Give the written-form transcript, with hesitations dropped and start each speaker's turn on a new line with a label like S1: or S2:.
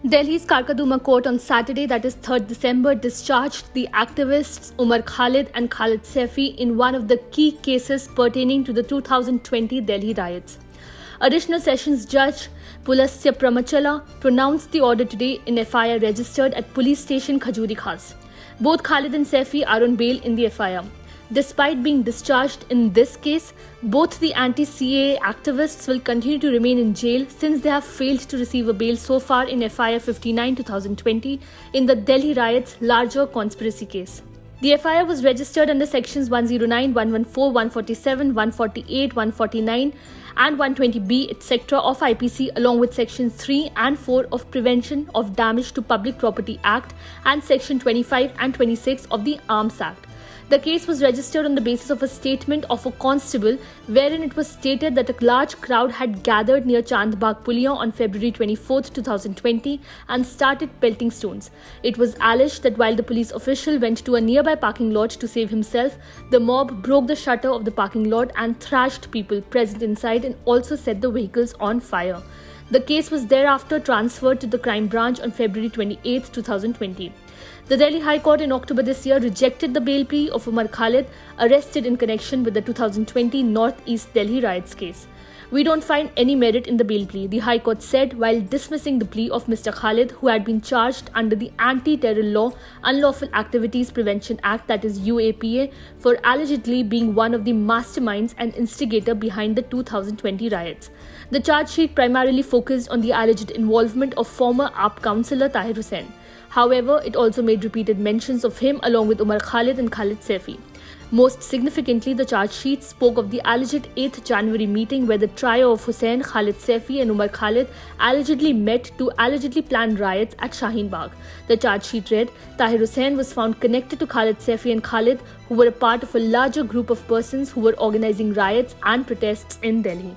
S1: Delhi's Karkaduma court on Saturday, that is 3rd December, discharged the activists Umar Khalid and Khalid Saifi in one of the key cases pertaining to the 2020 Delhi riots. Additional Sessions Judge Pulasya Pramachala pronounced the order today in FIR registered at Police Station Khajuri Khas. Both Khalid and Saifi are on bail in the FIR. Despite being discharged in this case, both the anti-CAA activists will continue to remain in jail since they have failed to receive a bail so far in FIR 59/2020 in the Delhi riots larger conspiracy case. The FIR was registered under sections 109, 114, 147, 148, 149 and 120B etc. of IPC along with sections 3 and 4 of Prevention of Damage to Public Property Act and section 25 and 26 of the Arms Act. The case was registered on the basis of a statement of a constable wherein it was stated that a large crowd had gathered near Chandbagh Puliya on February 24, 2020 and started pelting stones. It was alleged that while the police official went to a nearby parking lot to save himself, the mob broke the shutter of the parking lot and thrashed people present inside and also set the vehicles on fire. The case was thereafter transferred to the crime branch on February 28, 2020. The Delhi High Court in October this year rejected the bail plea of Umar Khalid, arrested in connection with the 2020 North-East Delhi riots case. We don't find any merit in the bail plea, the High Court said while dismissing the plea of Mr. Khalid, who had been charged under the Anti-Terror Law Unlawful Activities Prevention Act, that is UAPA, for allegedly being one of the masterminds and instigator behind the 2020 riots. The charge sheet primarily focused on the alleged involvement of former AAP councillor Tahir Hussain. However, it also made repeated mentions of him along with Umar Khalid and Khalid Saifi. Most significantly, the charge sheet spoke of the alleged 8th January meeting where the trio of Hussain, Khalid Saifi and Umar Khalid allegedly met to allegedly plan riots at Shaheen Bagh. The charge sheet read, Tahir Hussain was found connected to Khalid Saifi and Khalid, who were a part of a larger group of persons who were organizing riots and protests in Delhi.